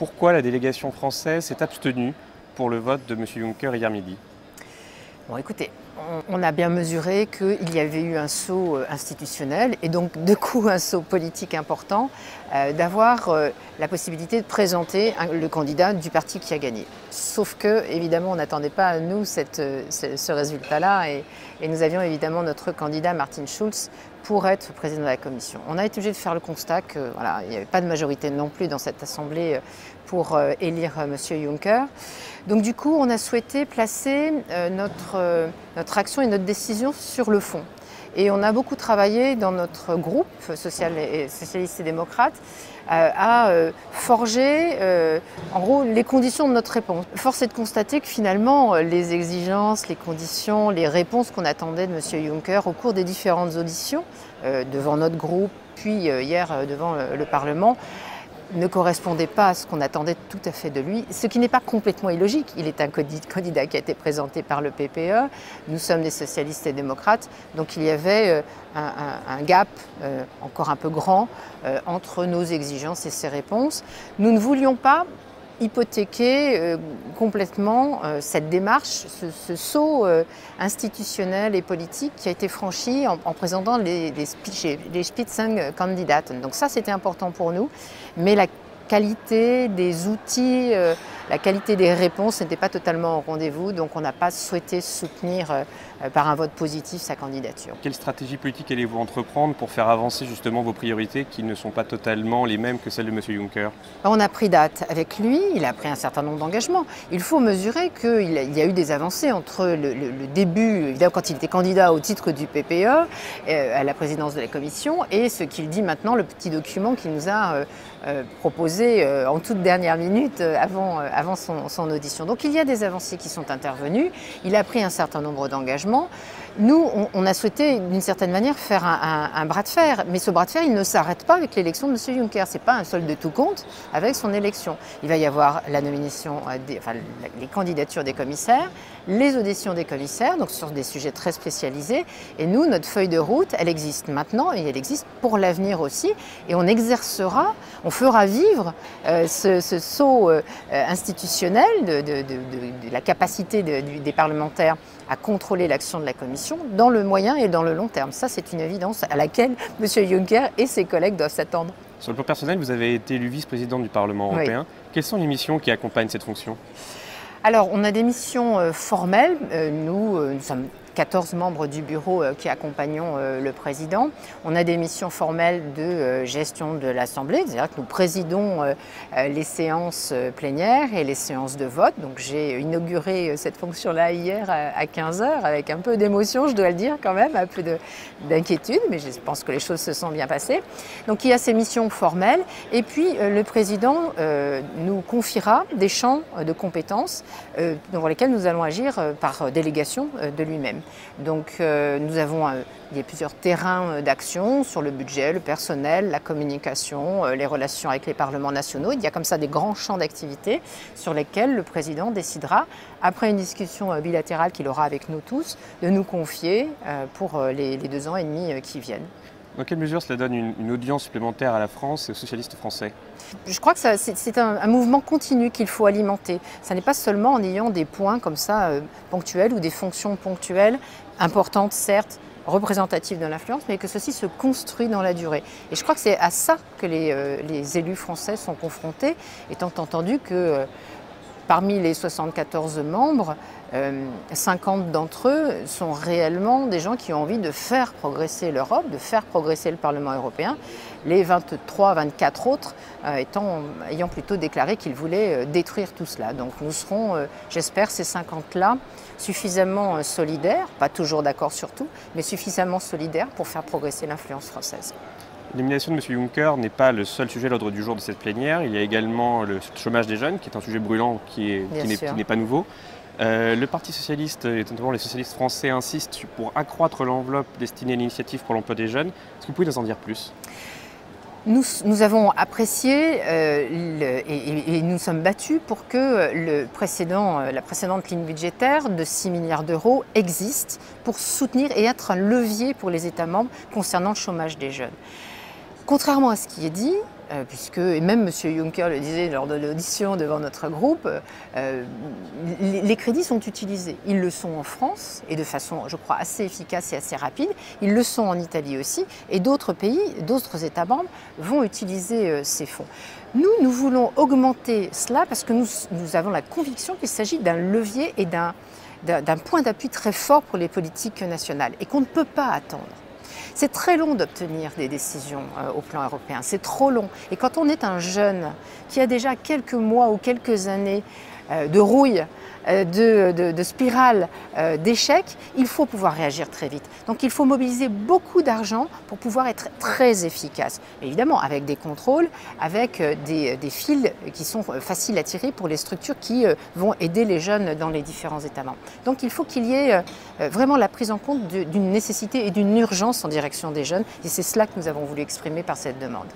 pourquoi la délégation française s'est abstenue pour le vote de M. Juncker hier midi? Bon, écoutez, on a bien mesuré qu'il y avait eu un saut institutionnel et donc de coup un saut politique important d'avoir la possibilité de présenter le candidat du parti qui a gagné. Sauf que, évidemment, on n'attendait pas à nous ce résultat-là et nous avions évidemment notre candidat Martin Schulz pour être président de la Commission. On a été obligé de faire le constat qu'il n'y avait pas de majorité non plus dans cette Assemblée pour élire M. Juncker. Donc du coup, on a souhaité placer notre action et notre décision sur le fond. Et on a beaucoup travaillé dans notre groupe socialiste et démocrate à forger en gros les conditions de notre réponse. Force est de constater que finalement les exigences, les conditions, les réponses qu'on attendait de M. Juncker au cours des différentes auditions devant notre groupe, puis hier devant le Parlement, ne correspondait pas à ce qu'on attendait tout à fait de lui, ce qui n'est pas complètement illogique. Il est un candidat qui a été présenté par le PPE, nous sommes des socialistes et démocrates, donc il y avait un gap encore un peu grand entre nos exigences et ses réponses. Nous ne voulions pas hypothéquer complètement cette démarche, ce saut institutionnel et politique qui a été franchi en présentant les Spitzenkandidaten. Donc ça, c'était important pour nous, mais la qualité des outils, la qualité des réponses n'était pas totalement au rendez-vous, donc on n'a pas souhaité soutenir par un vote positif sa candidature. Quelle stratégie politique allez-vous entreprendre pour faire avancer justement vos priorités qui ne sont pas totalement les mêmes que celles de M. Juncker? On a pris date avec lui, il a pris un certain nombre d'engagements. Il faut mesurer qu'il y a eu des avancées entre le début, évidemment quand il était candidat au titre du PPE, à la présidence de la Commission, et ce qu'il dit maintenant, le petit document qu'il nous a proposé en toute dernière minute avant son audition. Donc il y a des avancées qui sont intervenues, il a pris un certain nombre d'engagements. Nous, on a souhaité d'une certaine manière faire un bras de fer, mais ce bras de fer, il ne s'arrête pas avec l'élection de M. Juncker. Ce n'est pas un solde de tout compte avec son élection. Il va y avoir la nomination, les candidatures des commissaires, les auditions des commissaires, donc sur des sujets très spécialisés. Et nous, notre feuille de route, elle existe maintenant et elle existe pour l'avenir aussi. Et on exercera, on fera vivre ce saut institutionnel de la capacité des parlementaires à contrôler l'action de la Commission dans le moyen et dans le long terme. Ça, c'est une évidence à laquelle M. Juncker et ses collègues doivent s'attendre. Sur le plan personnel, vous avez été élu vice-président du Parlement européen. Oui. Quelles sont les missions qui accompagnent cette fonction? Alors, on a des missions formelles. Nous sommes 14 membres du bureau qui accompagnons le président. On a des missions formelles de gestion de l'Assemblée, c'est-à-dire que nous présidons les séances plénières et les séances de vote. Donc j'ai inauguré cette fonction-là hier à 15 h avec un peu d'émotion, je dois le dire quand même, un peu d'inquiétude, mais je pense que les choses se sont bien passées. Donc il y a ces missions formelles et puis le président nous confiera des champs de compétences dans lesquels nous allons agir par délégation de lui-même. Donc nous avons il y a plusieurs terrains d'action sur le budget, le personnel, la communication, les relations avec les parlements nationaux. Il y a comme ça des grands champs d'activité sur lesquels le président décidera, après une discussion bilatérale qu'il aura avec nous tous, de nous confier pour les 2 ans et demi qui viennent. Dans quelle mesure cela donne une audience supplémentaire à la France et aux socialistes français? Je crois que c'est un mouvement continu qu'il faut alimenter. Ce n'est pas seulement en ayant des points comme ça ponctuels ou des fonctions ponctuelles, importantes certes, représentatives de l'influence, mais que ceci se construit dans la durée. Et je crois que c'est à ça que les élus français sont confrontés, étant entendu que parmi les 74 membres, 50 d'entre eux sont réellement des gens qui ont envie de faire progresser l'Europe, de faire progresser le Parlement européen, les 23, 24 autres ayant plutôt déclaré qu'ils voulaient détruire tout cela. Donc nous serons, j'espère, ces 50-là, suffisamment solidaires, pas toujours d'accord sur tout, mais suffisamment solidaires pour faire progresser l'influence française. L'élimination de M. Juncker n'est pas le seul sujet à l'ordre du jour de cette plénière. Il y a également le chômage des jeunes, qui est un sujet brûlant qui n'est pas nouveau. Le Parti socialiste, et notamment les socialistes français, insistent pour accroître l'enveloppe destinée à l'initiative pour l'emploi des jeunes. Est-ce que vous pouvez nous en dire plus? Nous avons apprécié et nous sommes battus pour que la précédente ligne budgétaire de 6 milliards d'euros existe pour soutenir et être un levier pour les États membres concernant le chômage des jeunes. Contrairement à ce qui est dit, puisque, et même M. Juncker le disait lors de l'audition devant notre groupe, les crédits sont utilisés. Ils le sont en France, et de façon, je crois, assez efficace et assez rapide. Ils le sont en Italie aussi, et d'autres pays, d'autres États membres vont utiliser ces fonds. Nous voulons augmenter cela parce que nous avons la conviction qu'il s'agit d'un levier et d'un point d'appui très fort pour les politiques nationales, et qu'on ne peut pas attendre. C'est très long d'obtenir des décisions au plan européen, c'est trop long. Et quand on est un jeune qui a déjà quelques mois ou quelques années de rouille, de spirale, d'échecs, il faut pouvoir réagir très vite. Donc il faut mobiliser beaucoup d'argent pour pouvoir être très efficace. Évidemment, avec des contrôles, avec des fils qui sont faciles à tirer pour les structures qui vont aider les jeunes dans les différents États membres. Donc il faut qu'il y ait vraiment la prise en compte d'une nécessité et d'une urgence en direction des jeunes. Et c'est cela que nous avons voulu exprimer par cette demande.